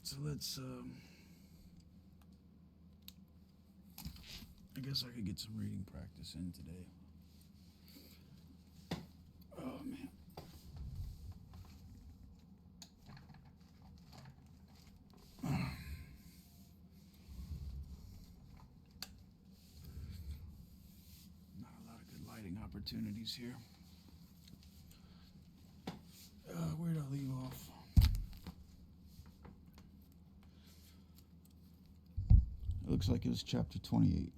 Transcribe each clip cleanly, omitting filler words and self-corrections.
So let's, I guess I could get some reading practice in today. Oh, man. Not a lot of good lighting opportunities here. Where'd I leave off? It looks like it was chapter 28.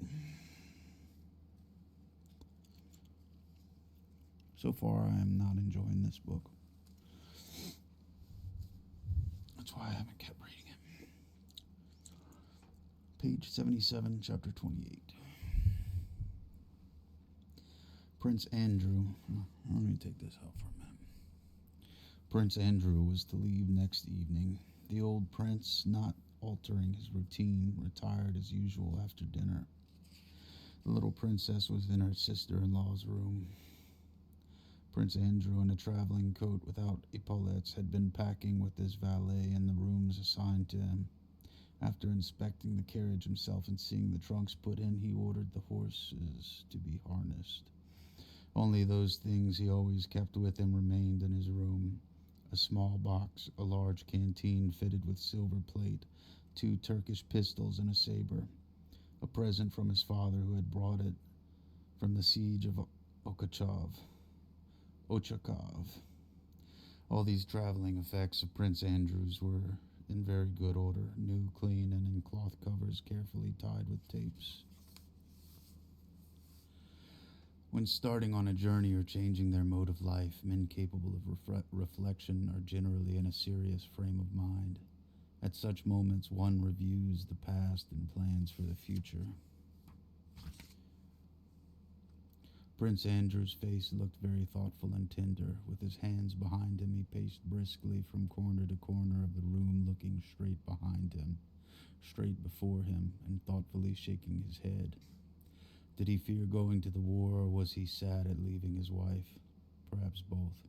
So far, I am not enjoying this book. That's why I haven't kept reading it. Page 77, chapter 28. Prince Andrew. Let me take this out for a minute. Prince Andrew was to leave next evening. The old prince, not altering his routine, retired as usual after dinner. The little princess was in her sister-in-law's room. Prince Andrew, in a traveling coat without epaulettes, had been packing with his valet in the rooms assigned to him. After inspecting the carriage himself and seeing the trunks put in, he ordered the horses to be harnessed. Only those things he always kept with him remained in his room: a small box, a large canteen fitted with silver plate, 2 Turkish pistols, and a saber, a present from his father who had brought it from the siege of Ochakov. All these traveling effects of Prince Andrew's were in very good order, new, clean, and in cloth covers carefully tied with tapes. When starting on a journey or changing their mode of life, men capable of reflection are generally in a serious frame of mind. At such moments, one reviews the past and plans for the future. Prince Andrew's face looked very thoughtful and tender. With his hands behind him, he paced briskly from corner to corner of the room, looking straight behind him, straight before him, and thoughtfully shaking his head. Did he fear going to the war, or was he sad at leaving his wife? Perhaps both.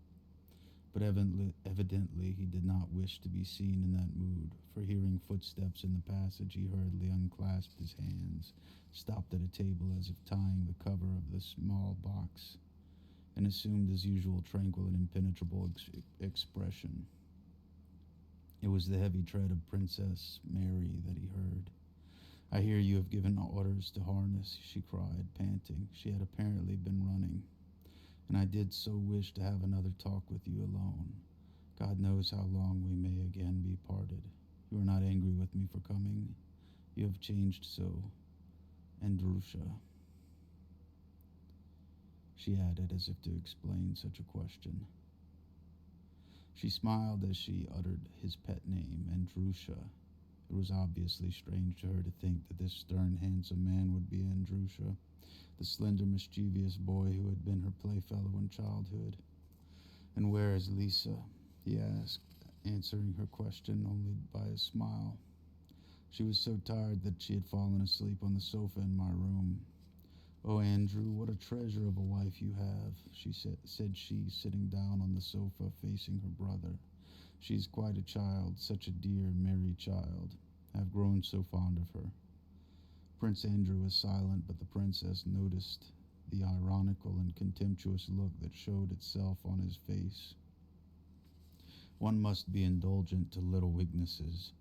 But evidently he did not wish to be seen in that mood, for hearing footsteps in the passage, he hurriedly unclasped his hands, stopped at a table as if tying the cover of the small box, and assumed his usual tranquil and impenetrable expression. It was the heavy tread of Princess Mary that he heard. "I hear you have given orders to harness," she cried, panting. She had apparently been running. "And I did so wish to have another talk with you alone. God knows how long we may again be parted. You are not angry with me for coming? You have changed so. Andrusha," she added, as if to explain such a question. She smiled as she uttered his pet name, Andrusha. It was obviously strange to her to think that this stern, handsome man would be Andrusha, the slender, mischievous boy who had been her playfellow in childhood. "And where is Lisa?" he asked, answering her question only by a smile. "She was so tired that she had fallen asleep on the sofa in my room." "Oh, Andrew, what a treasure of a wife you have," said she, sitting down on the sofa facing her brother. "She is quite a child, such a dear, merry child. I have grown so fond of her." Prince Andrew was silent, but the princess noticed the ironical and contemptuous look that showed itself on his face. "One must be indulgent to little weaknesses.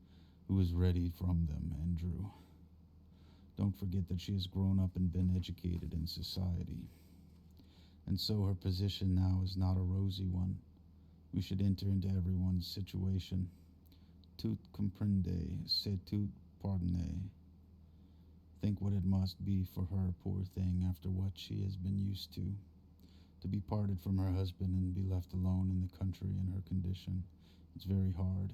Who is ready from them, Andrew? Don't forget that she has grown up and been educated in society. And so her position now is not a rosy one. We should enter into everyone's situation. Tout comprendre, c'est tout pardonner. Think what it must be for her, poor thing, after what she has been used to be parted from her husband and be left alone in the country in her condition. It's very hard."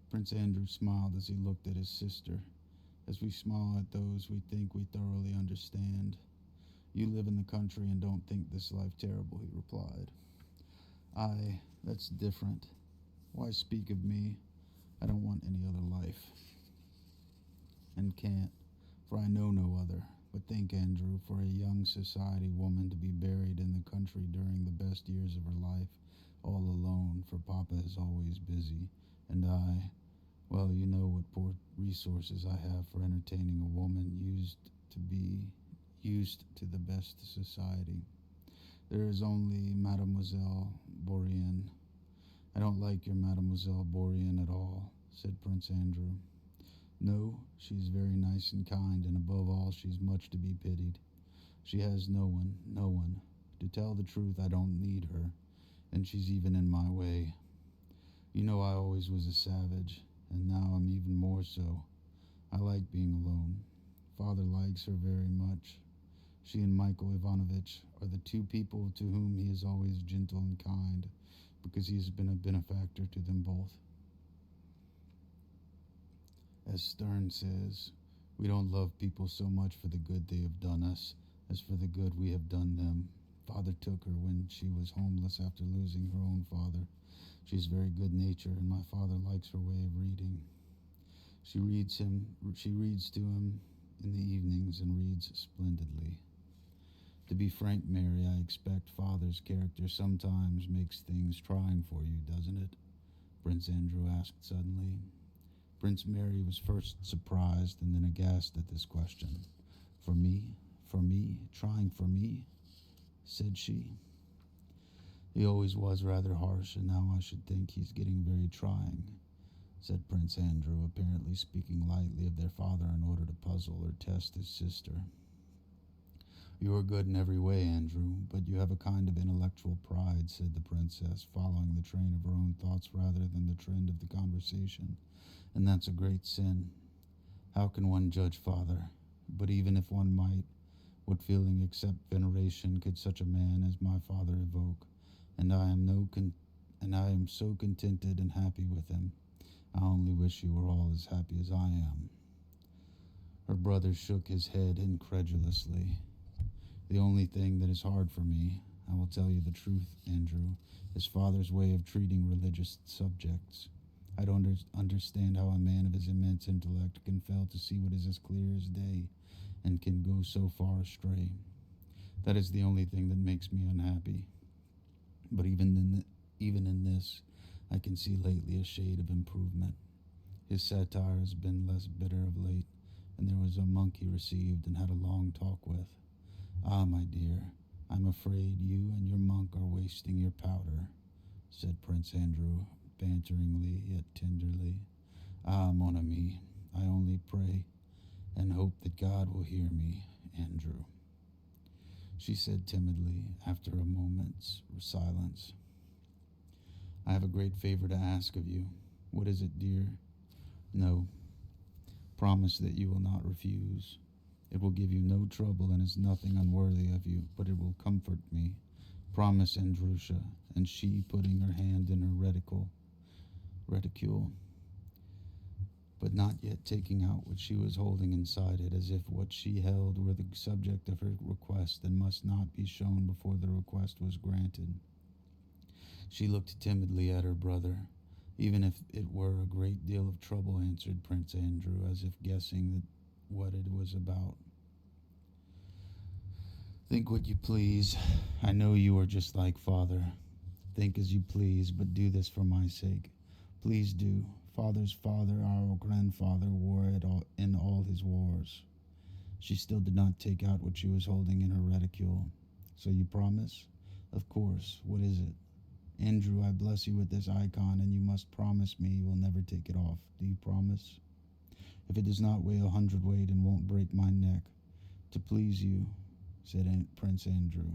Prince Andrew smiled as he looked at his sister. As we smile at those we think we thoroughly understand. "You live in the country and don't think this life terrible," he replied. That's different. Why speak of me? I don't want any other life, and can't, for I know no other. But think, Andrew, for a young society woman to be buried in the country during the best years of her life, all alone, for Papa is always busy, and Well, you know what poor resources I have for entertaining a woman used to the best society. There is only Mademoiselle Bourrienne. I don't like your Mademoiselle Bourrienne at all, said Prince Andrew. No, she's very nice and kind, and above all, she's much to be pitied. She has no one. To tell the truth, I don't need her, and she's even in my way. You know I always was a savage, and now I'm even more so. I like being alone. Father likes her very much. She and Michael Ivanovich are the two people to whom he is always gentle and kind, because he has been a benefactor to them both. As Sterne says, we don't love people so much for the good they have done us as for the good we have done them. Father took her when she was homeless after losing her own father. She's very good natured, and my father likes her way of reading. She reads to him in the evenings and reads splendidly. To be frank, Mary, I expect Father's character sometimes makes things trying for you, doesn't it? Prince Andrew asked suddenly. Prince Mary was first surprised and then aghast at this question. For me? For me? Trying for me? Said she. He always was rather harsh, and now I should think he's getting very trying, said Prince Andrew, apparently speaking lightly of their father in order to puzzle or test his sister. You are good in every way, Andrew, but you have a kind of intellectual pride, said the princess, following the train of her own thoughts rather than the trend of the conversation, and that's a great sin. How can one judge father? But even if one might, what feeling except veneration could such a man as my father evoke? And I am so contented and happy with him. I only wish you were all as happy as I am. Her brother shook his head incredulously. The only thing that is hard for me, I will tell you the truth, Andrew, is father's way of treating religious subjects. I don't understand how a man of his immense intellect can fail to see what is as clear as day and can go so far astray. That is the only thing that makes me unhappy. But even in this, I can see lately a shade of improvement. His satire has been less bitter of late, and there was a monk he received and had a long talk with. Ah, my dear, I'm afraid you and your monk are wasting your powder, said Prince Andrew, banteringly yet tenderly. Ah, mon ami, I only pray and hope that God will hear me, Andrew, she said timidly after a moment's silence. I have a great favor to ask of you. What is it, dear? No. Promise that you will not refuse. It will give you no trouble and is nothing unworthy of you, but it will comfort me. Promise, Andrusha, and she, putting her hand in her reticule, but not yet taking out what she was holding inside it, as if what she held were the subject of her request and must not be shown before the request was granted. She looked timidly at her brother. Even if it were a great deal of trouble, answered Prince Andrew, as if guessing what it was about. Think what you please. I know you are just like father. Think as you please, but do this for my sake. Please do. Father's father, our grandfather, wore it all in all his wars. She still did not take out what she was holding in her reticule. So you promise? Of course. What is it? Andrew, I bless you with this icon, and you must promise me you will never take it off. Do you promise? If it does not weigh 100 weight and won't break my neck. To please you, said Prince Andrew.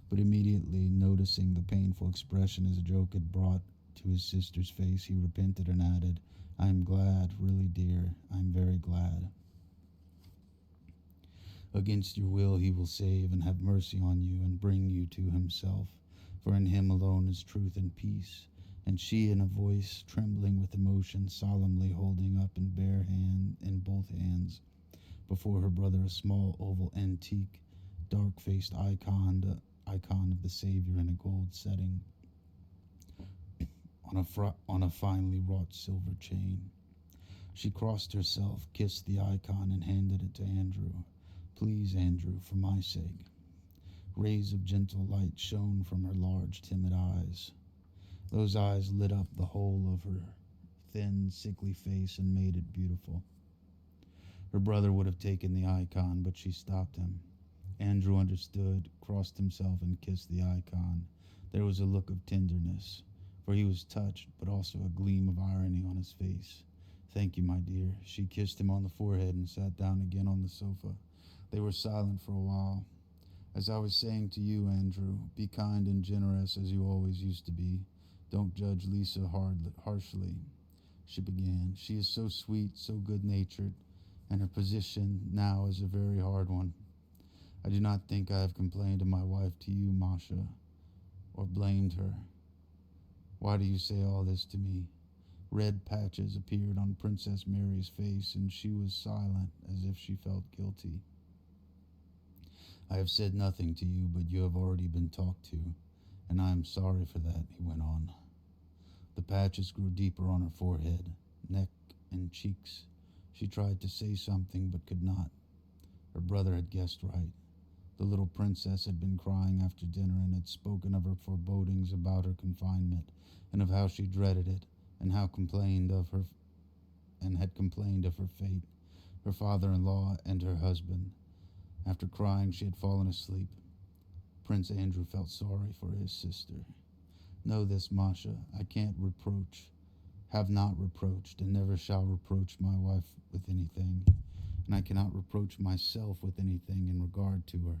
But immediately, noticing the painful expression his joke had brought to his sister's face, he repented and added, I am glad, really, dear, I am very glad. Against your will he will save and have mercy on you and bring you to himself, for in him alone is truth and peace. And she, in a voice trembling with emotion, solemnly holding up in both hands before her brother a small oval antique, dark-faced icon of the Savior in a gold setting on a finely wrought silver chain. She crossed herself, kissed the icon, and handed it to Andrew. Please, Andrew, for my sake. Rays of gentle light shone from her large, timid eyes. Those eyes lit up the whole of her thin, sickly face and made it beautiful. Her brother would have taken the icon, but she stopped him. Andrew understood, crossed himself, and kissed the icon. There was a look of tenderness, for he was touched, but also a gleam of irony on his face. "Thank you, my dear." She kissed him on the forehead and sat down again on the sofa. They were silent for a while. "As I was saying to you, Andrew, be kind and generous as you always used to be. Don't judge Lisa harshly," she began. "She is so sweet, so good-natured, and her position now is a very hard one. I do not think I have complained of my wife to you, Masha, or blamed her. Why do you say all this to me?" Red patches appeared on Princess Mary's face, and she was silent, as if she felt guilty. "I have said nothing to you, but you have already been talked to, and I am sorry for that," he went on. The patches grew deeper on her forehead, neck, and cheeks. She tried to say something, but could not. Her brother had guessed right. The little princess had been crying after dinner and had spoken of her forebodings about her confinement, and of how she dreaded it, and had complained of her fate, her father-in-law, and her husband. After crying, she had fallen asleep. Prince Andrew felt sorry for his sister. "Know this, Masha, I can't have not reproached, and never shall reproach my wife with anything, and I cannot reproach myself with anything in regard to her,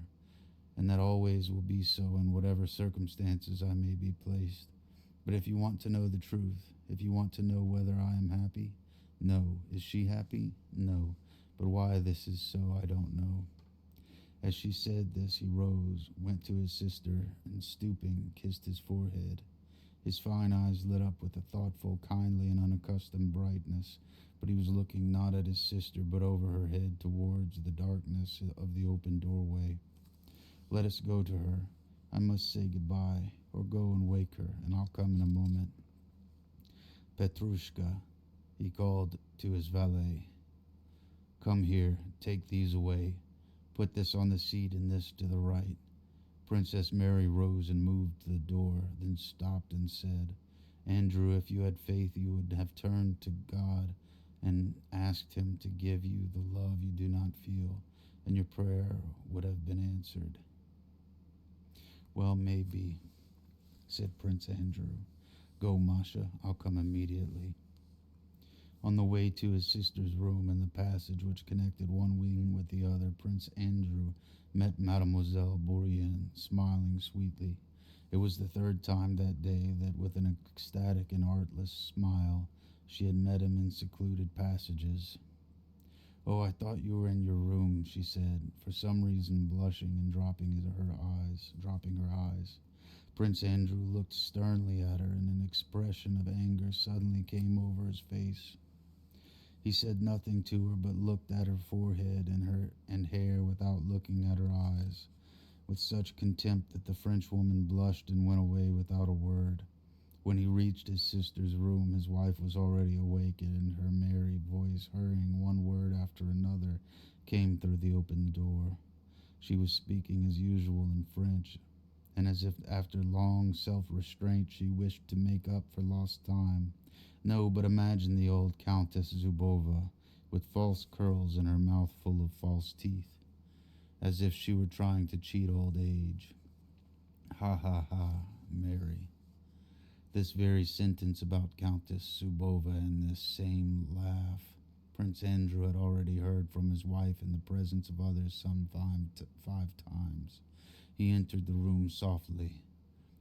and that always will be so in whatever circumstances I may be placed. But if you want to know the truth, if you want to know whether I am happy, no. Is she happy? No. But why this is so, I don't know." As she said this, he rose, went to his sister, and stooping, kissed his forehead. His fine eyes lit up with a thoughtful, kindly, and unaccustomed brightness, but he was looking not at his sister, but over her head towards the darkness of the open doorway. "Let us go to her. I must say goodbye, or go and wake her, and I'll come in a moment. Petrushka," he called to his valet. "Come here, take these away. Put this on the seat and this to the right." Princess Mary rose and moved to the door, then stopped and said, "Andrew, if you had faith, you would have turned to God and asked him to give you the love you do not feel, and your prayer would have been answered." "Well, maybe," said Prince Andrew. "Go, Masha, I'll come immediately." On the way to his sister's room in the passage which connected one wing with the other, Prince Andrew met Mademoiselle Bourienne, smiling sweetly. It was the third time that day that, with an ecstatic and artless smile, she had met him in secluded passages. "Oh, I thought you were in your room," she said, for some reason blushing and dropping her eyes. Prince Andrew looked sternly at her, and an expression of anger suddenly came over his face. He said nothing to her, but looked at her forehead and hair without looking at her eyes, with such contempt that the Frenchwoman blushed and went away without a word. When he reached his sister's room, his wife was already awake, and her merry voice, hurrying one word after another, came through the open door. She was speaking as usual in French, and as if after long self-restraint she wished to make up for lost time. No, but imagine the old Countess Zubova, with false curls and her mouth full of false teeth, as if she were trying to cheat old age. Ha ha ha, Mary. This very sentence about Countess Zubova and this same laugh Prince Andrew had already heard from his wife in the presence of others some 5 times. He entered the room softly.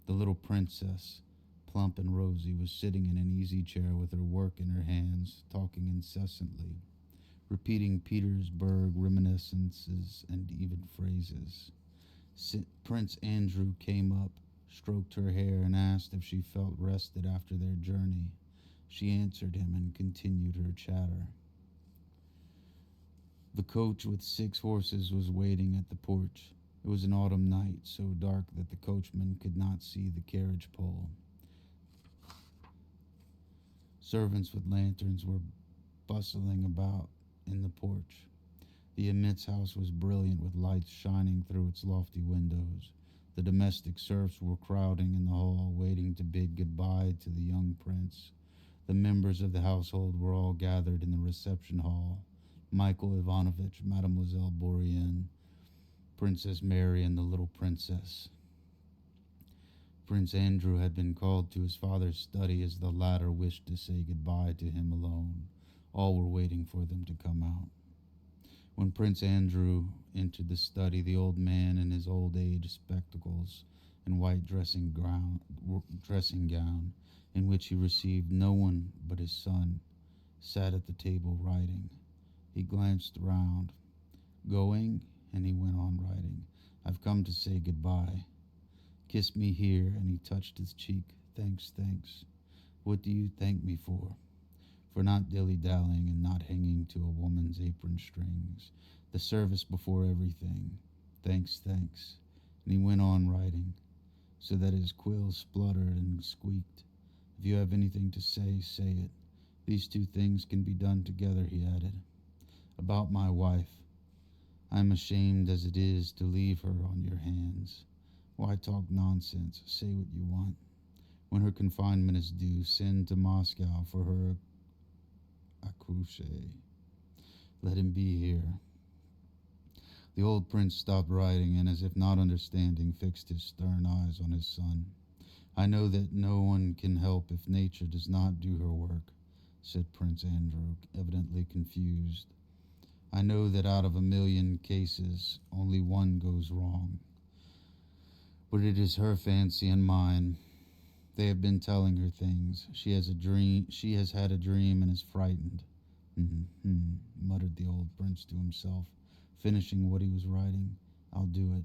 The little princess, plump and rosy, was sitting in an easy chair with her work in her hands, talking incessantly, repeating Petersburg reminiscences and even phrases. Prince Andrew came up, stroked her hair, and asked if she felt rested after their journey. She answered him and continued her chatter. The coach with 6 horses was waiting at the porch. It was an autumn night, so dark that the coachman could not see the carriage pole. Servants with lanterns were bustling about in the porch. The immense house was brilliant with lights shining through its lofty windows. The domestic serfs were crowding in the hall, waiting to bid goodbye to the young prince. The members of the household were all gathered in the reception hall. Michael Ivanovich, Mademoiselle Bourienne, Princess Mary, and the little princess. Prince Andrew had been called to his father's study as the latter wished to say goodbye to him alone. All were waiting for them to come out. When Prince Andrew entered the study, the old man in his old age spectacles and white dressing gown, in which he received no one but his son, sat at the table writing. He glanced round. Going? And he went on writing. I've come to say goodbye. Kiss me here, and he touched his cheek. Thanks, thanks. What do you thank me for? For not dilly-dallying and not hanging to a woman's apron strings. The service before everything. Thanks, thanks. And he went on writing, so that his quill spluttered and squeaked. If you have anything to say, say it. These two things can be done together, he added. About my wife. I am ashamed as it is to leave her on your hands. Why talk nonsense? Say what you want. When her confinement is due, send to Moscow for her accouche. Let him be here. The old prince stopped writing and, as if not understanding, fixed his stern eyes on his son. I know that no one can help if nature does not do her work, said Prince Andrew, evidently confused. I know that out of 1,000,000 cases, only one goes wrong. But it is her fancy and mine. They have been telling her things. She has had a dream and is frightened. Muttered the old prince to himself, finishing what he was writing. I'll do it.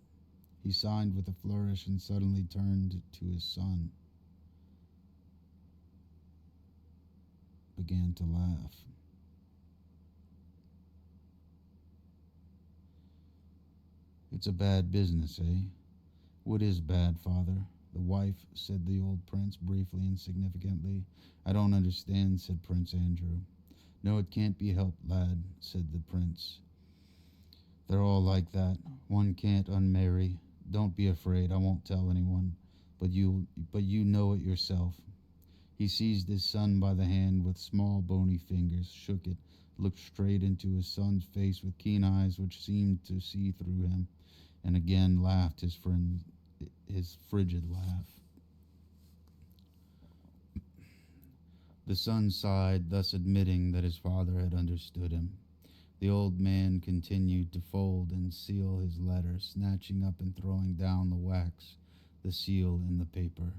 He signed with a flourish and suddenly turned to his son. Began to laugh. It's a bad business, eh? What is bad, father? The wife, said the old prince, briefly and significantly. I don't understand, said Prince Andrew. No, it can't be helped, lad, said the prince. They're all like that. One can't unmarry. Don't be afraid, I won't tell anyone. But you know it yourself. He seized his son by the hand with small bony fingers, shook it, looked straight into his son's face with keen eyes which seemed to see through him, and again laughed his frigid laugh. The son sighed, thus admitting that his father had understood him. The old man continued to fold and seal his letter, snatching up and throwing down the wax, the seal, and the paper,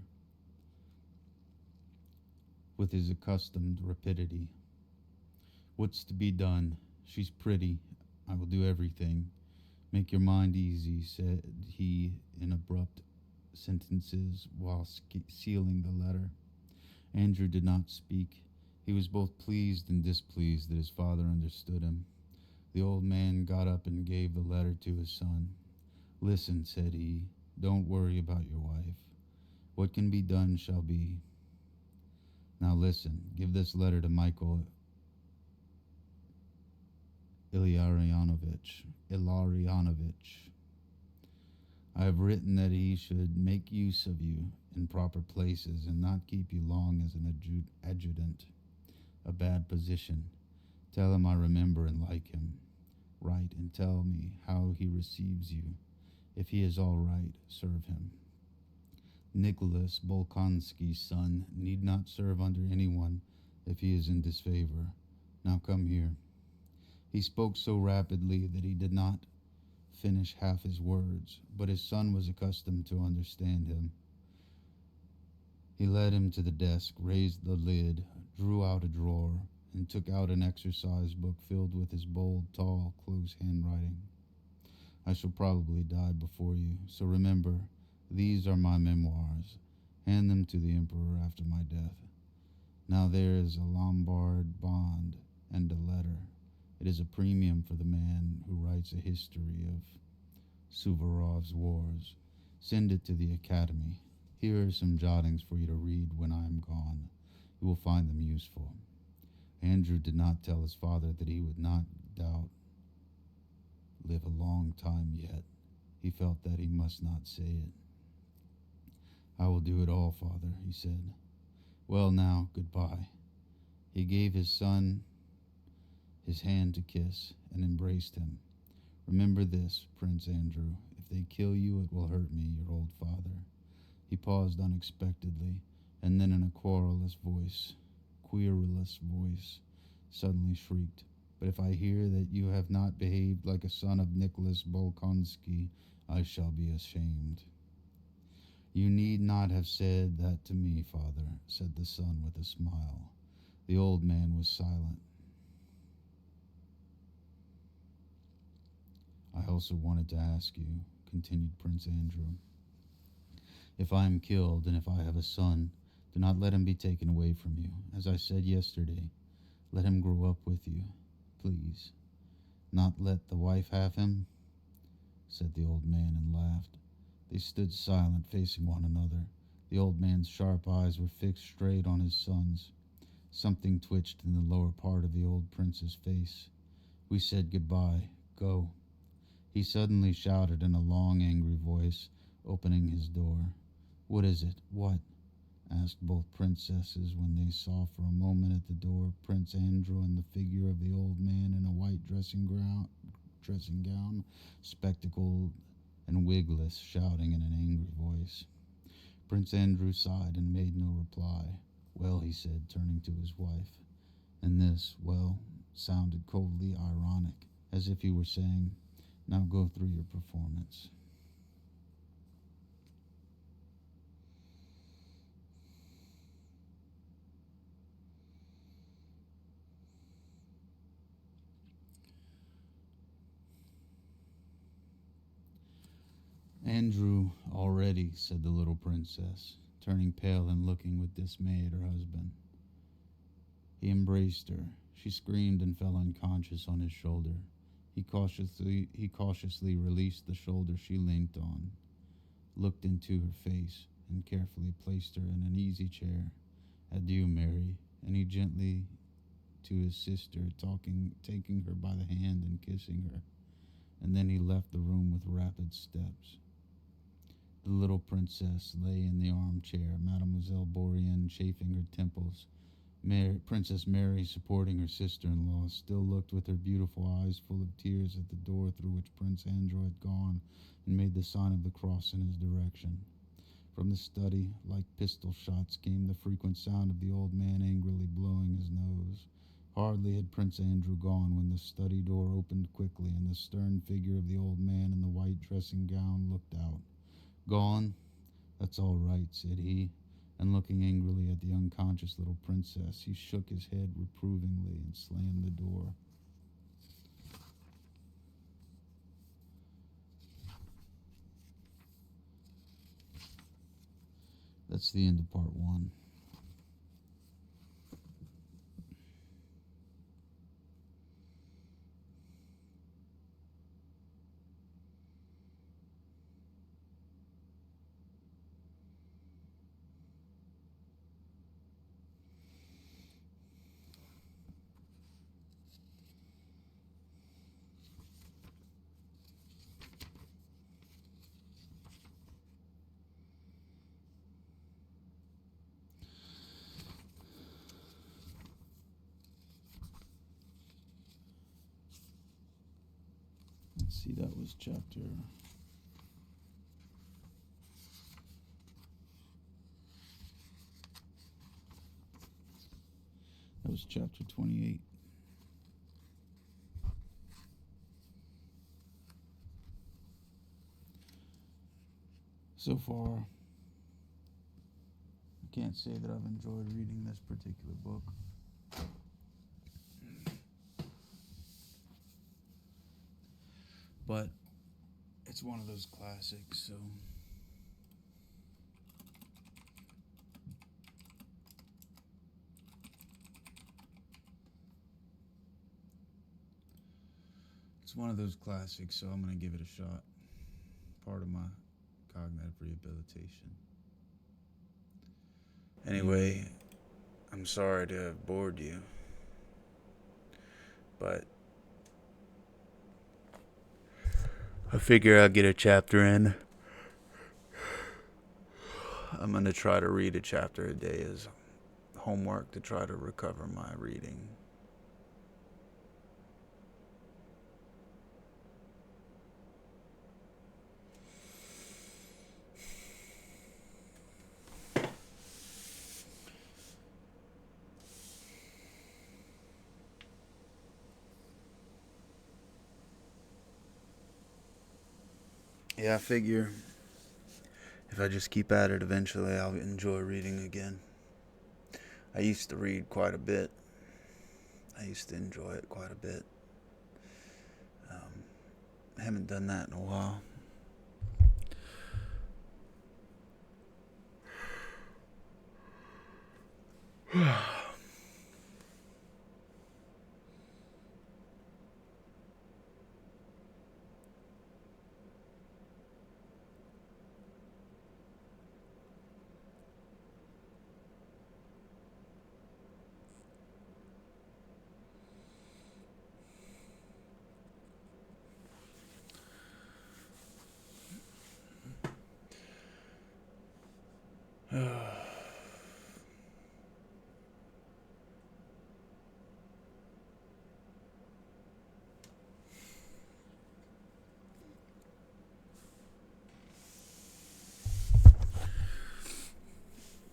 with his accustomed rapidity. What's to be done? She's pretty. I will do everything. Make your mind easy, said he in abrupt sentences while sealing the letter. Andrew did not speak. He was both pleased and displeased that his father understood him. The old man got up and gave the letter to his son. Listen, said he, don't worry about your wife. What can be done shall be. Now listen, give this letter to Michael Illarionovich. I have written that he should make use of you in proper places and not keep you long as an adjutant. A bad position. Tell him I remember and like him. Write and tell me how he receives you. If he is all right, serve him. Nicholas Bolkonsky's son need not serve under anyone if he is in disfavor. Now come here. He spoke so rapidly that he did not finish half his words, but his son was accustomed to understand him. He led him to the desk, raised the lid, drew out a drawer, and took out an exercise book filled with his bold, tall, close handwriting. I shall probably die before you, so remember, these are my memoirs. Hand them to the emperor after my death. Now there is a Lombard bond and a letter. It is a premium for the man who writes a history of Suvorov's wars. Send it to the academy. Here are some jottings for you to read when I am gone. You will find them useful. Andrew did not tell his father that he would not doubt live a long time yet. He felt that he must not say it. I will do it all, father, he said. Well now, goodbye. He gave his son his hand to kiss and embraced him. Remember this, Prince Andrew. If they kill you, it will hurt me, your old father. He paused unexpectedly, and then in a querulous voice, suddenly shrieked, "But if I hear that you have not behaved like a son of Nicholas Bolkonsky, I shall be ashamed." "You need not have said that to me, father," said the son with a smile. The old man was silent. "I also wanted to ask you," continued Prince Andrew, "if I am killed and if I have a son, do not let him be taken away from you. As I said yesterday, let him grow up with you, please. Not let the wife have him?" said the old man, and laughed. They stood silent, facing one another. The old man's sharp eyes were fixed straight on his son's. Something twitched in the lower part of the old prince's face. "We said goodbye. Go," he suddenly shouted in a long, angry voice, opening his door. "What is it? What?" asked both princesses when they saw for a moment at the door Prince Andrew and the figure of the old man in a white dressing gown, spectacled and wigless, shouting in an angry voice. Prince Andrew sighed and made no reply. "Well," he said, turning to his wife, and this, "well," sounded coldly ironic, as if he were saying, "Now go through your performance." "Andrew, already," said the little princess, turning pale and looking with dismay at her husband. He embraced her. She screamed and fell unconscious on his shoulder. He cautiously released the shoulder she leant on, looked into her face, and carefully placed her in an easy chair. "Adieu, Mary," and he gently to his sister, taking her by the hand and kissing her, and then he left the room with rapid steps. The little princess lay in the armchair, Mademoiselle Bourienne chafing her temples. Princess Mary, supporting her sister-in-law, still looked with her beautiful eyes full of tears at the door through which Prince Andrew had gone, and made the sign of the cross in his direction. From the study, like pistol shots, came the frequent sound of the old man angrily blowing his nose. Hardly had Prince Andrew gone when the study door opened quickly, and the stern figure of the old man in the white dressing gown looked out. "Gone? That's all right," said he, and looking angrily at the unconscious little princess, he shook his head reprovingly and slammed the door. That's the end of part 1. Let's see, that was chapter... That was chapter 28. So far, I can't say that I've enjoyed reading this particular book. But it's one of those classics, so... It's one of those classics, so I'm going to give it a shot. Part of my cognitive rehabilitation. Anyway, I'm sorry to have bored you, but I figure I'll get a chapter in. I'm going to try to read a chapter a day as homework to try to recover my reading. Yeah, I figure if I just keep at it, eventually I'll enjoy reading again. I used to read quite a bit. I used to enjoy it quite a bit. I haven't done that in a while.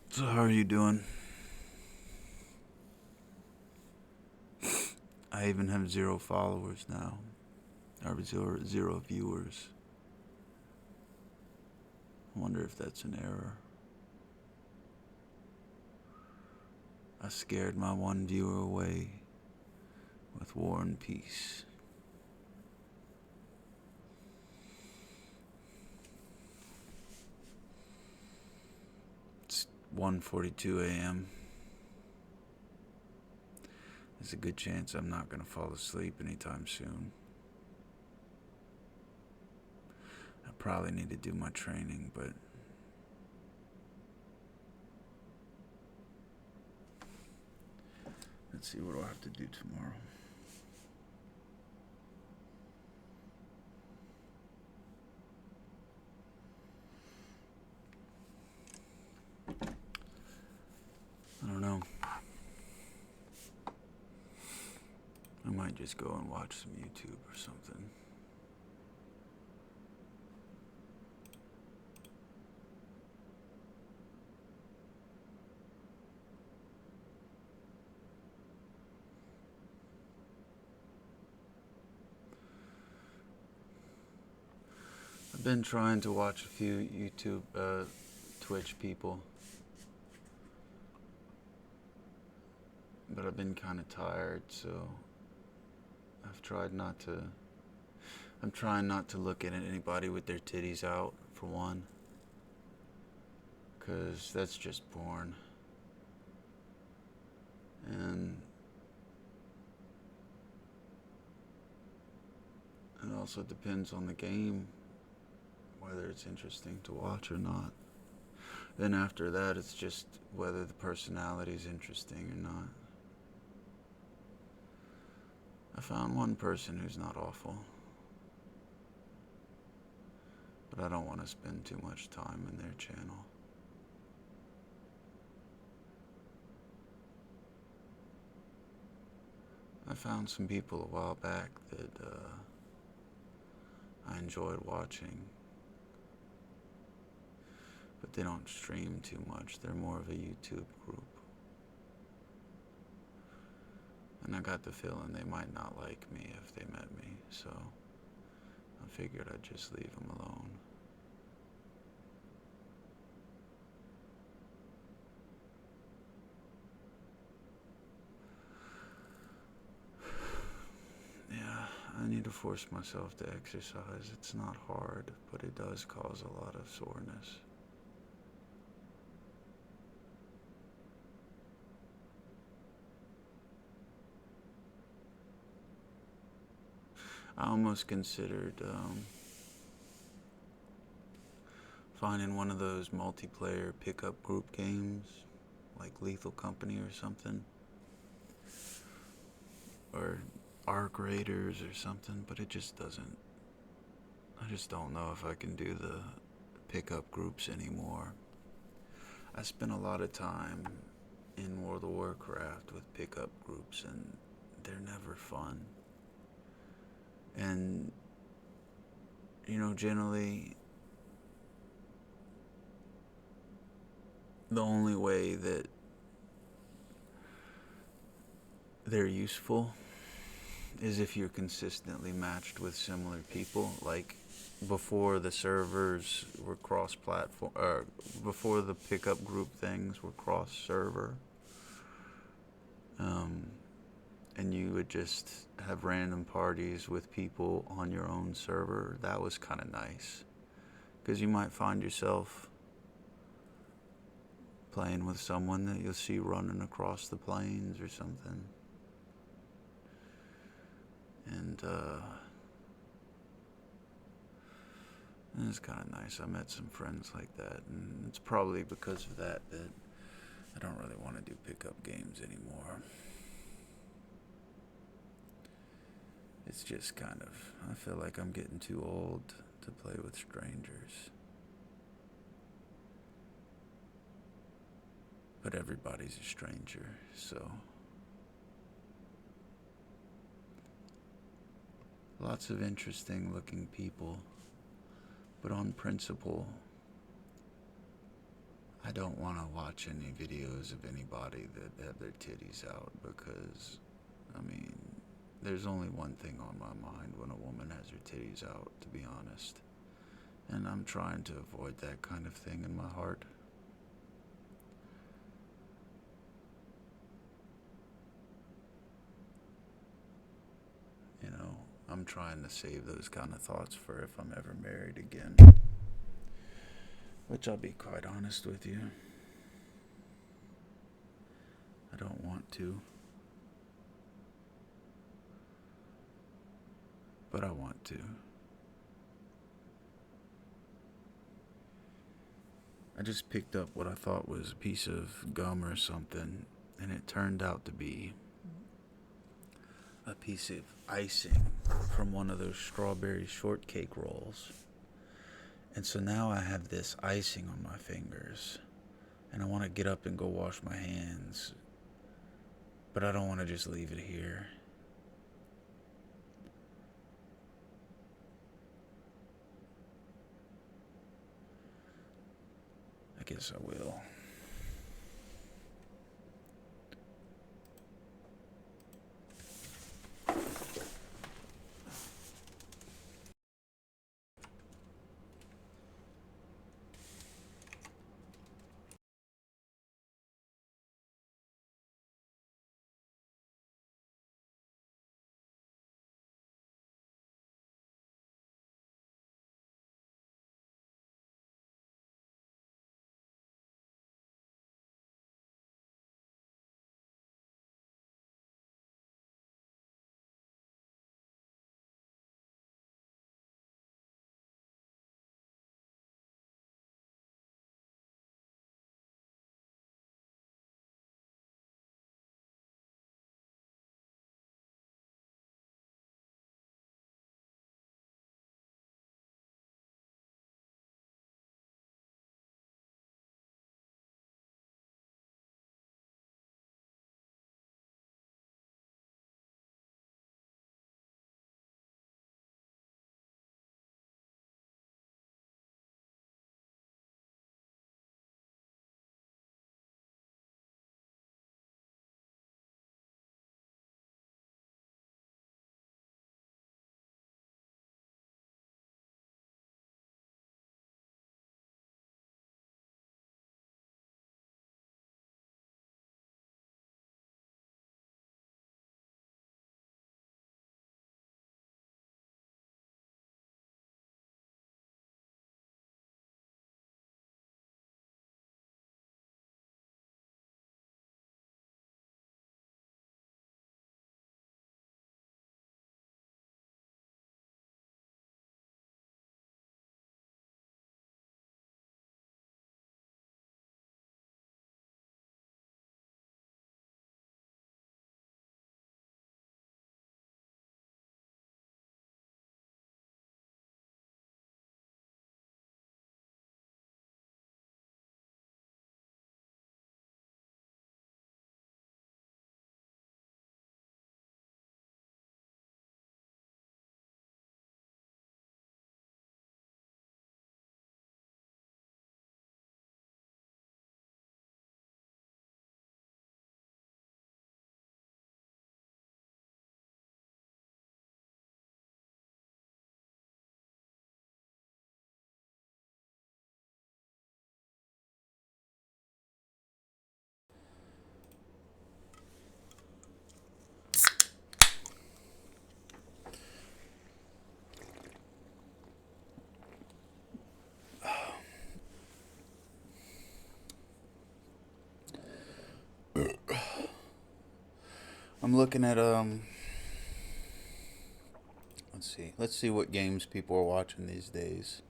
So how are you doing? I even have 0 followers now. Or zero viewers. I wonder if that's an error. I scared my one viewer away with War and Peace. It's 1:42 a.m. There's a good chance I'm not going to fall asleep anytime soon. I probably need to do my training, but let's see what I'll have to do tomorrow. I don't know. I might just go and watch some YouTube or something. I've been trying to watch a few YouTube, Twitch people. But I've been kind of tired, so I'm trying not to look at anybody with their titties out, for one. Because that's just porn. And it also depends on the game, whether it's interesting to watch or not. Then after that, it's just whether the personality is interesting or not. I found one person who's not awful. But I don't want to spend too much time in their channel. I found some people a while back that I enjoyed watching. But they don't stream too much. They're more of a YouTube group. And I got the feeling they might not like me if they met me, so I figured I'd just leave them alone. Yeah, I need to force myself to exercise. It's not hard, but it does cause a lot of soreness. I almost considered finding one of those multiplayer pickup group games, like Lethal Company or something, or Arc Raiders or something, but it just doesn't. I just don't know if I can do the pickup groups anymore. I spent a lot of time in World of Warcraft with pickup groups, and they're never fun. And, generally, the only way that they're useful is if you're consistently matched with similar people. Like, before the servers were cross-platform, before the pickup group things were cross-server, um, and you would just have random parties with people on your own server, that was kind of nice. Because you might find yourself playing with someone that you'll see running across the plains or something. And it's kind of nice. I met some friends like that, and it's probably because of that I don't really want to do pickup games anymore. It's just kind of, I feel like I'm getting too old to play with strangers. But everybody's a stranger, so lots of interesting looking people. But on principle, I don't want to watch any videos of anybody that have their titties out because, I mean, there's only one thing on my mind when a woman has her titties out, to be honest. And I'm trying to avoid that kind of thing in my heart. I'm trying to save those kind of thoughts for if I'm ever married again. Which I'll be quite honest with you, I don't want to. But I want to. I just picked up what I thought was a piece of gum or something, and it turned out to be a piece of icing from one of those strawberry shortcake rolls. And so now I have this icing on my fingers, and I want to get up and go wash my hands, but I don't want to just leave it here. I guess I will. I'm looking at let's see. Let's see what games people are watching these days.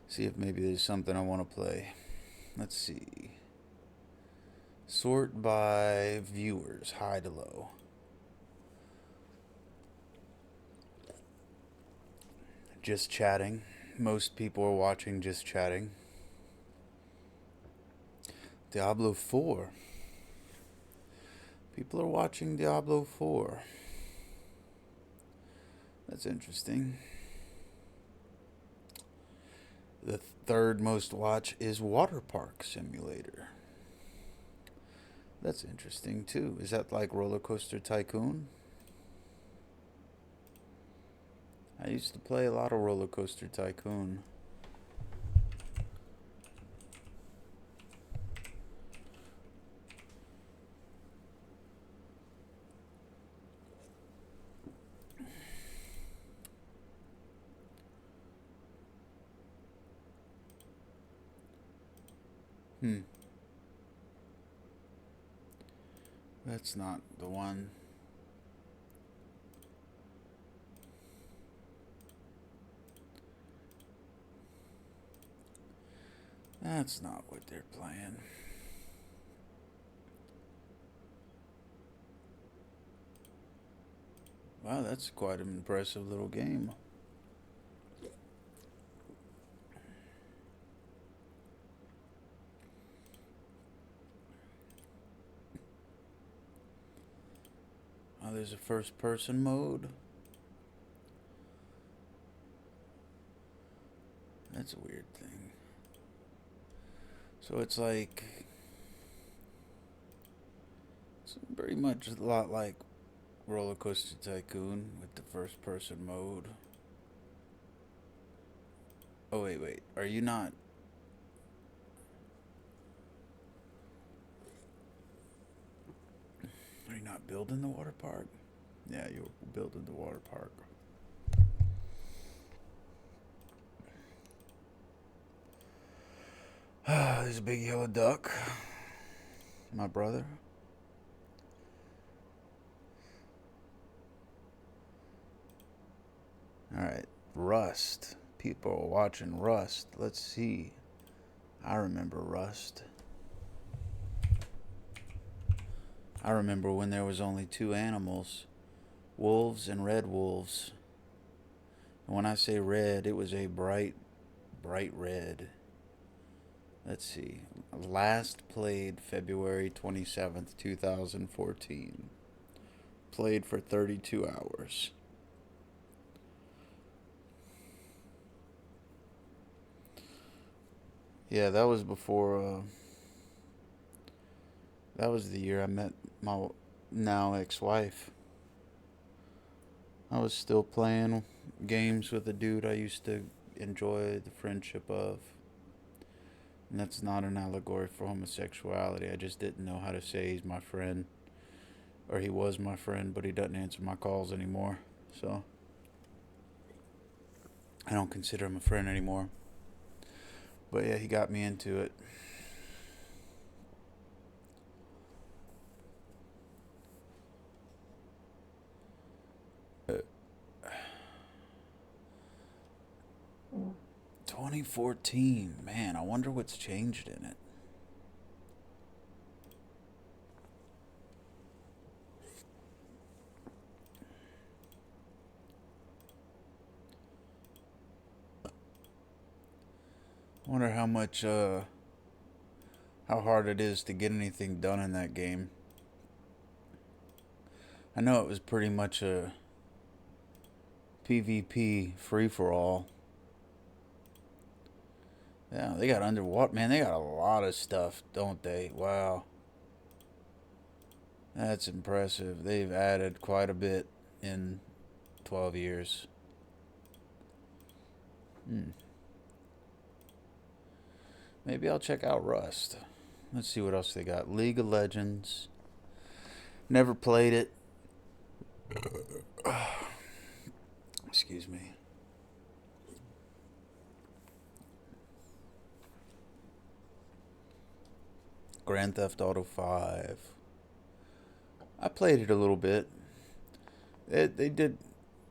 See if maybe there's something I want to play. Let's see. Sort by viewers, high to low. Just chatting. Most people are watching just chatting. Diablo 4. People are watching Diablo 4. That's interesting. The third most watch is Water Park Simulator. That's interesting too. Is that like Roller Coaster Tycoon? I used to play a lot of Roller Coaster Tycoon. That's not the one. That's not what they're playing. Wow, that's quite an impressive little game. Oh, there's a first person mode. That's a weird thing. So it's like, it's pretty much a lot like Roller Coaster Tycoon with the first person mode. Oh, wait. Are you not? Are you not building the water park? Yeah, you're building the water park. There's a big yellow duck. My brother. Alright, Rust. People are watching Rust. Let's see. I remember Rust. I remember when there was only two animals, wolves and red wolves. And when I say red, it was a bright red. Let's see. Last played February 27th, 2014. Played for 32 hours. Yeah, that was before, that was the year I met my now ex-wife. I was still playing games with a dude I used to enjoy the friendship of. And that's not an allegory for homosexuality. I just didn't know how to say he's my friend. Or he was my friend, but he doesn't answer my calls anymore. So I don't consider him a friend anymore. But yeah, he got me into it. Uh, 2014, man, I wonder what's changed in it. I wonder how much, how hard it is to get anything done in that game. I know it was pretty much a PvP free-for-all. Yeah, they got underwater. Man, they got a lot of stuff, don't they? Wow. That's impressive. They've added quite a bit in 12 years. Maybe I'll check out Rust. Let's see what else they got. League of Legends. Never played it. Excuse me. Grand Theft Auto 5. I played it a little bit. They did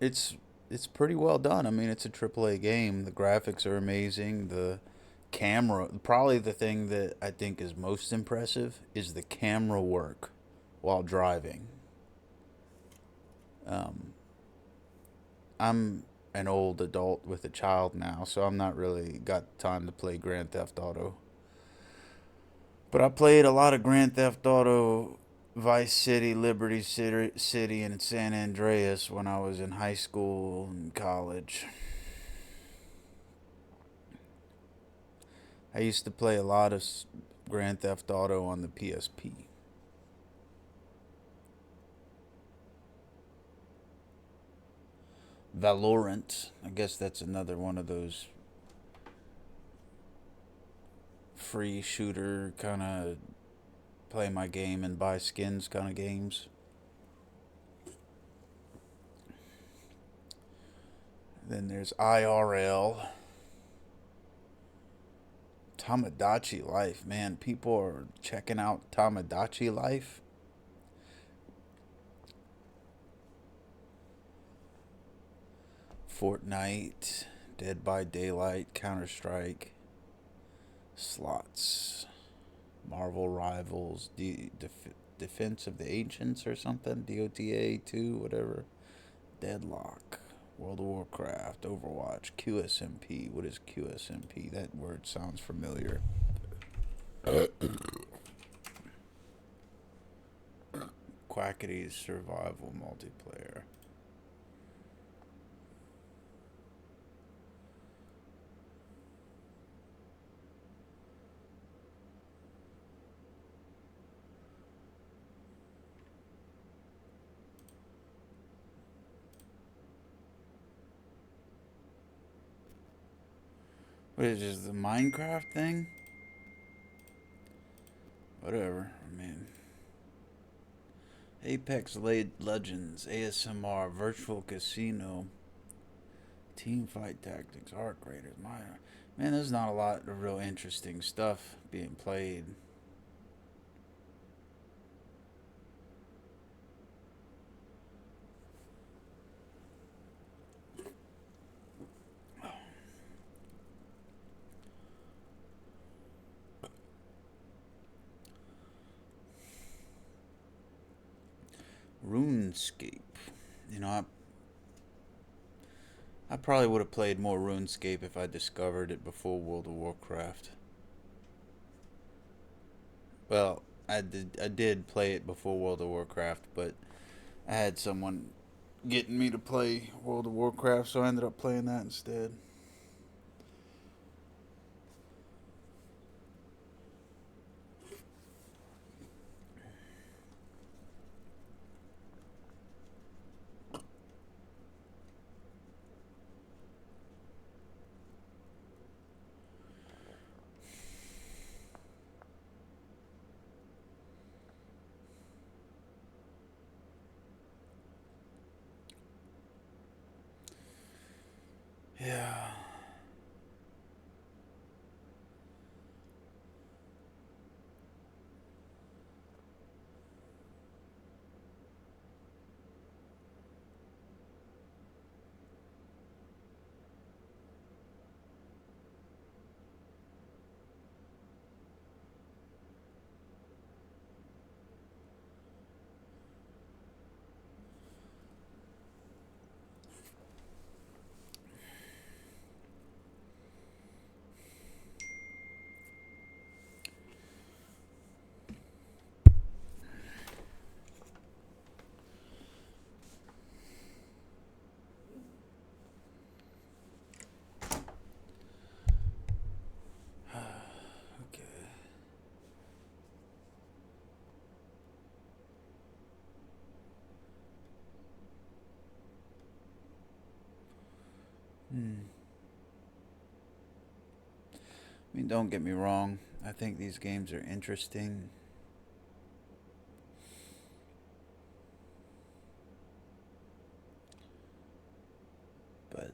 it's it's pretty well done. I mean, it's a AAA game. The graphics are amazing. The camera, probably the thing that I think is most impressive is the camera work while driving. Um, I'm an old adult with a child now, so I'm not really got time to play Grand Theft Auto. But I played a lot of Grand Theft Auto Vice City, Liberty City, and San Andreas when I was in high school and college. I used to play a lot of Grand Theft Auto on the PSP. Valorant, I guess that's another one of those free shooter kind of play my game and buy skins kind of games. Then there's IRL. Tamagotchi Life, man. People are checking out Tamagotchi Life. Fortnite, Dead by Daylight, Counter Strike, slots, Marvel Rivals, Defense of the Ancients or something, DOTA 2, whatever, Deadlock, World of Warcraft, Overwatch, QSMP. What is QSMP? That word sounds familiar. Quackity's Survival Multiplayer. What is this, the Minecraft thing? Whatever. I mean, Apex Legends, ASMR, Virtual Casino, Team Fight Tactics, Arc Raiders. Man, there's not a lot of real interesting stuff being played. RuneScape. You know, I probably would have played more RuneScape if I discovered it before World of Warcraft. Well, I did play it before World of Warcraft, but I had someone getting me to play World of Warcraft, so I ended up playing that instead. Yeah. Okay. I mean, don't get me wrong. I think these games are interesting, but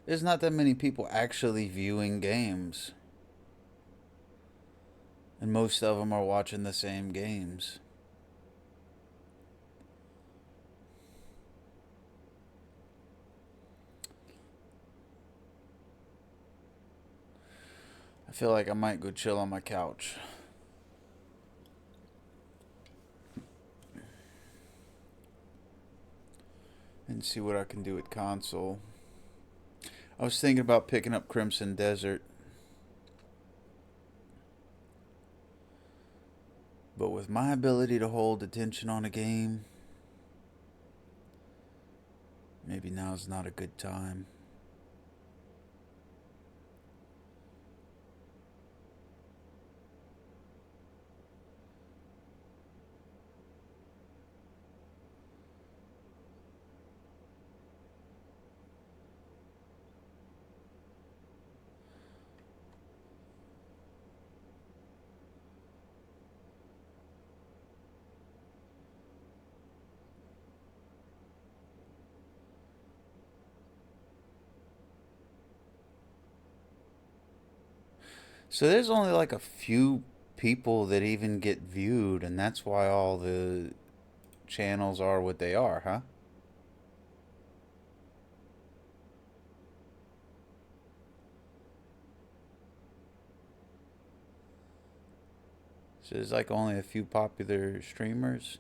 There's not that many people actually viewing games. And most of them are watching the same games. I feel like I might go chill on my couch. And see what I can do at console. I was thinking about picking up Crimson Desert. But with my ability to hold attention on a game, maybe now's not a good time. So there's only like a few people that even get viewed, and that's why all the channels are what they are, huh? So there's like only a few popular streamers.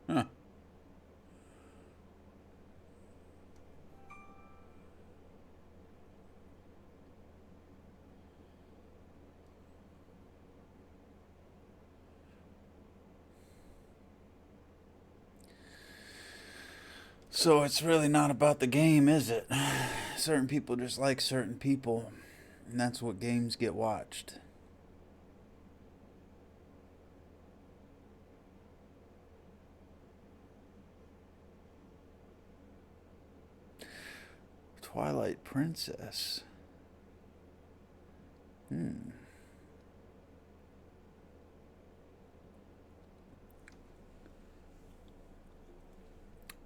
Huh. So it's really not about the game, is it? Certain people just like certain people, and that's what games get watched. Twilight Princess.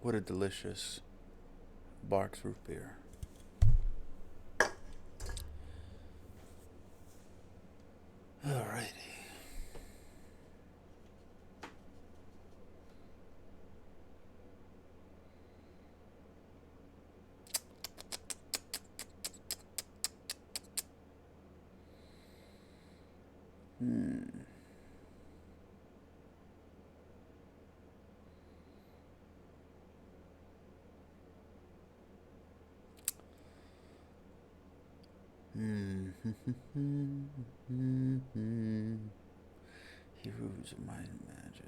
What a delicious Barks root beer. Alrighty. Heroes of Might and Magic.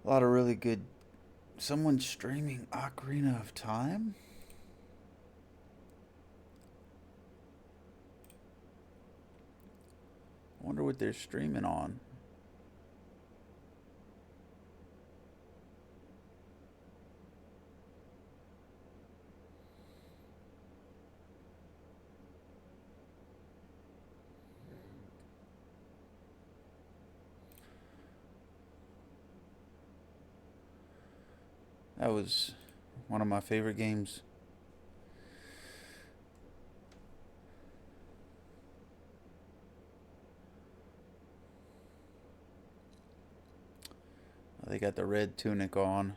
A lot of really good. Someone streaming Ocarina of Time? I wonder what they're streaming on. That was one of my favorite games. They got the red tunic on.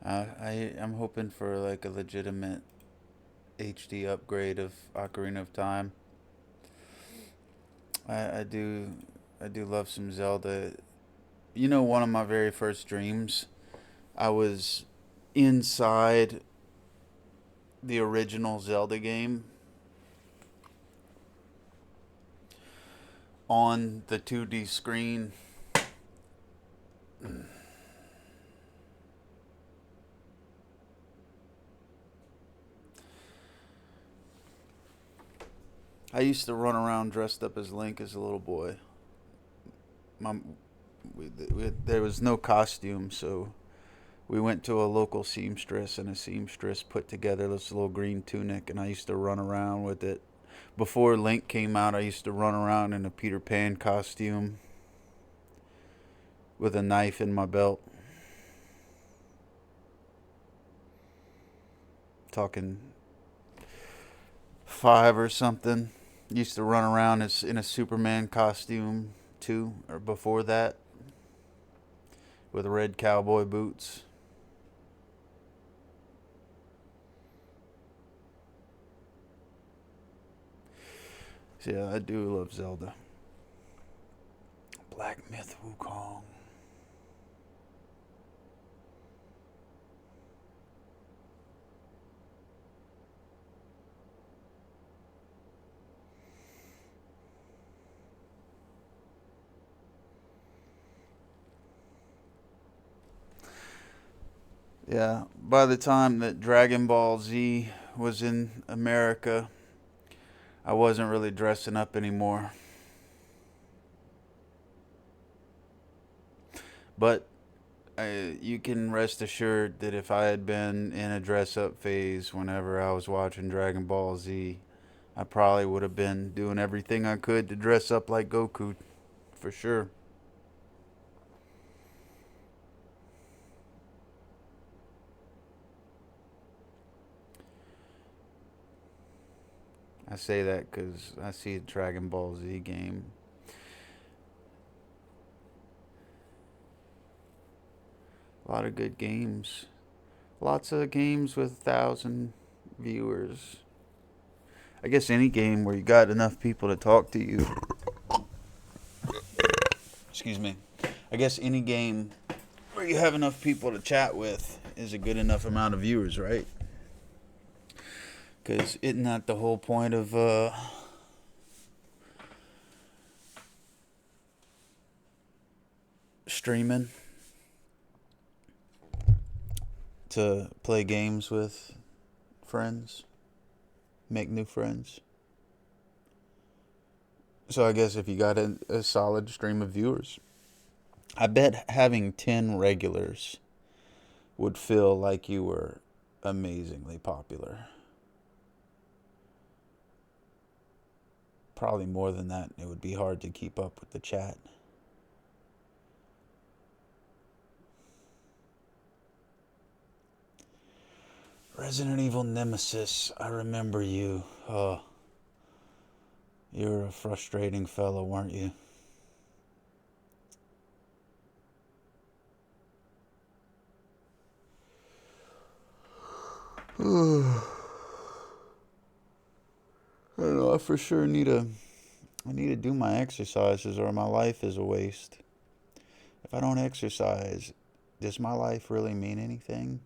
I'm hoping for like a legitimate HD upgrade of Ocarina of Time. I do I do love some Zelda. You know, one of my very first dreams, I was inside the original Zelda game on the 2D screen. I used to run around dressed up as Link as a little boy. My, there was no costume, so we went to a local seamstress, and a seamstress put together this little green tunic, and I used to run around with it. Before Link came out, I used to run around in a Peter Pan costume with a knife in my belt, talking 5 or something. Used to run around as in a Superman costume too, or before that, with red cowboy boots. So yeah, I do love Zelda. Black Myth Wukong. Yeah, by the time that Dragon Ball Z was in America, I wasn't really dressing up anymore. But you can rest assured that if I had been in a dress up phase whenever I was watching Dragon Ball Z, I probably would have been doing everything I could to dress up like Goku, for sure. I say that because I see a Dragon Ball Z game. A lot of good games. Lots of games with 1,000 viewers. I guess any game where you got enough people to talk to you. Excuse me. I guess any game where you have enough people to chat with is a good enough amount of viewers, right? Because isn't that the whole point of streaming? To play games with friends, make new friends. So I guess if you got a solid stream of viewers, I bet having 10 regulars would feel like you were amazingly popular. Probably more than that. It would be hard to keep up with the chat. Resident Evil Nemesis, I remember you. Oh, you were a frustrating fellow, weren't you? I don't know. I for sure I need to do my exercises, or my life is a waste. If I don't exercise, does my life really mean anything?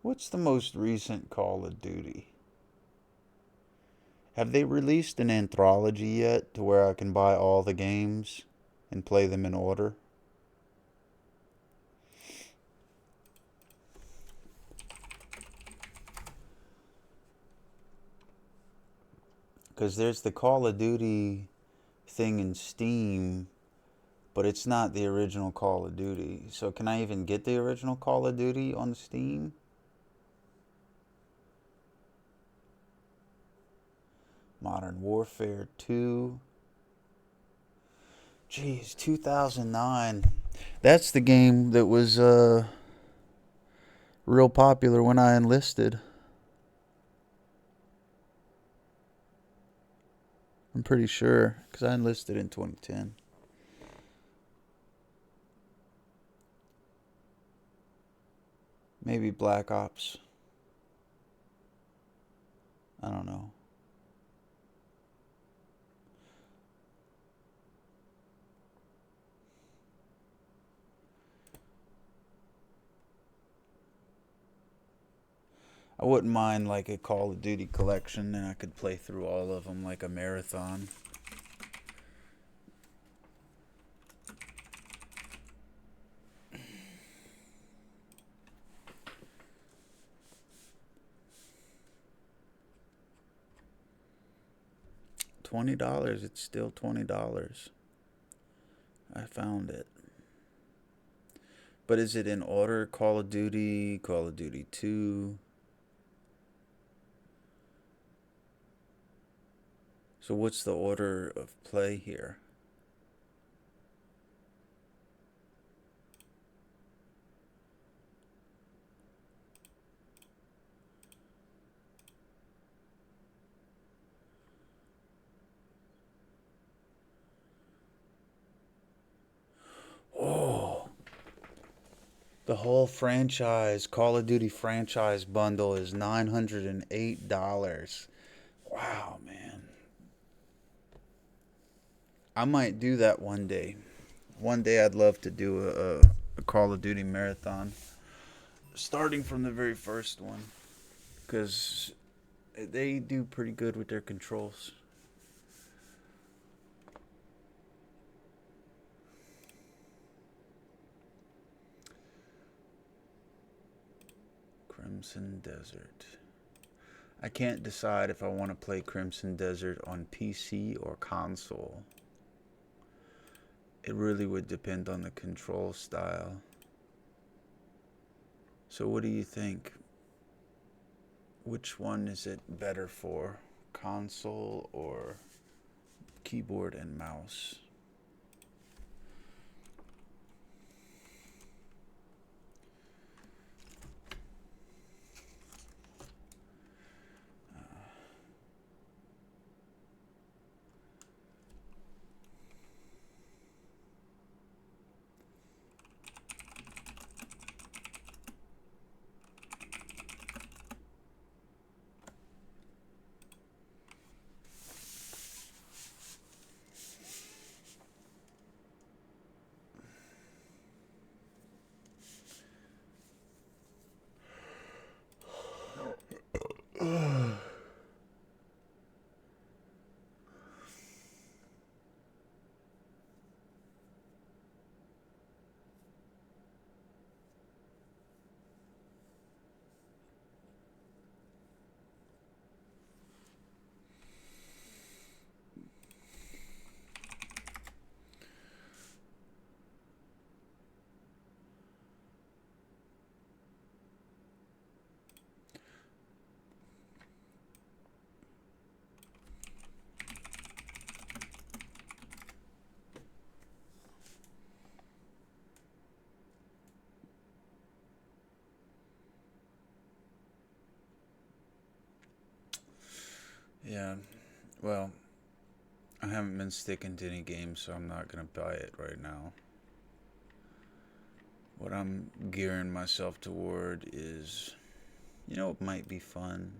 What's the most recent Call of Duty? Have they released an anthology yet to where I can buy all the games and play them in order? Because there's the Call of Duty thing in Steam, but it's not the original Call of Duty. So can I even get the original Call of Duty on Steam? Modern Warfare 2. Jeez, 2009. That's the game that was real popular when I enlisted. I'm pretty sure, because I enlisted in 2010. Maybe Black Ops. I don't know. I wouldn't mind like a Call of Duty collection, and I could play through all of them like a marathon. $20. It's still $20. I found it. But is it in order? Call of Duty, Call of Duty 2. So what's the order of play here? Oh, the whole franchise, Call of Duty franchise bundle is $908. Wow, man. I might do that one day. One day I'd love to do a Call of Duty marathon. Starting from the very first one. Because they do pretty good with their controls. Crimson Desert. I can't decide if I want to play Crimson Desert on PC or console. It really would depend on the control style. So what do you think? Which one is it better for? Console or keyboard and mouse? Yeah, well, I haven't been sticking to any games, so I'm not going to buy it right now. What I'm gearing myself toward is, it might be fun.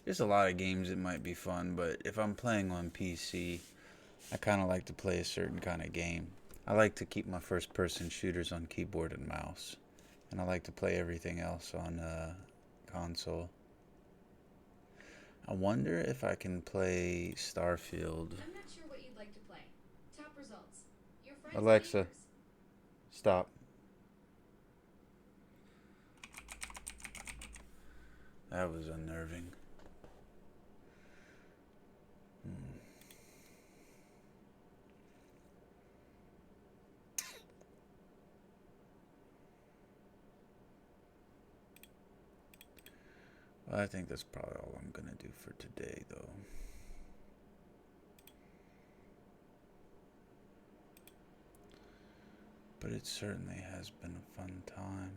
There's a lot of games that might be fun, but if I'm playing on PC, I kind of like to play a certain kind of game. I like to keep my first person shooters on keyboard and mouse, and I like to play everything else on console. I wonder if I can play Starfield. I'm not sure what you'd like to play. Top results. Your friends and Alexa, neighbors. stop. That was unnerving. I think that's probably all I'm going to do for today, though. But it certainly has been a fun time.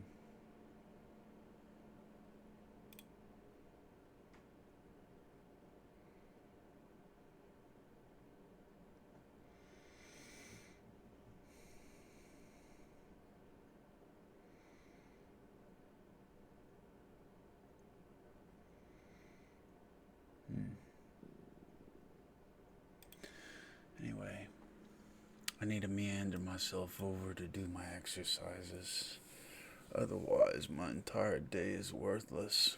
Anyway, I need to meander myself over to do my exercises. Otherwise, my entire day is worthless.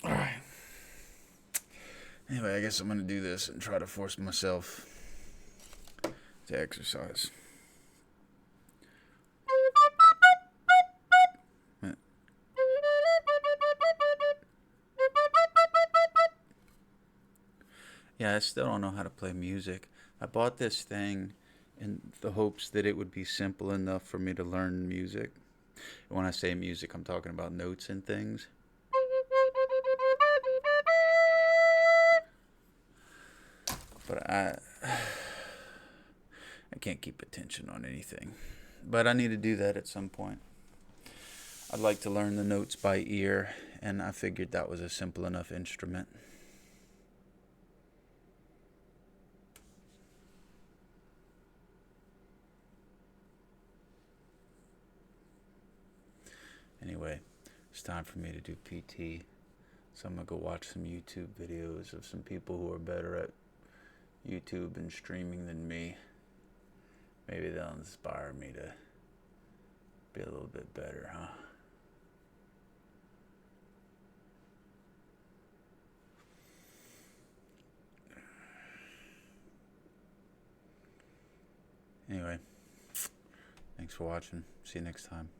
Alright. Anyway, I guess I'm going to do this and try to force myself to exercise. Yeah, I still don't know how to play music. I bought this thing in the hopes that it would be simple enough for me to learn music. When I say music, I'm talking about notes and things. But I can't keep attention on anything. But I need to do that at some point. I'd like to learn the notes by ear, and I figured that was a simple enough instrument. Anyway, it's time for me to do PT. So I'm going to go watch some YouTube videos of some people who are better at YouTube and streaming than me. Maybe they'll inspire me to be a little bit better, huh? Anyway, thanks for watching. See you next time.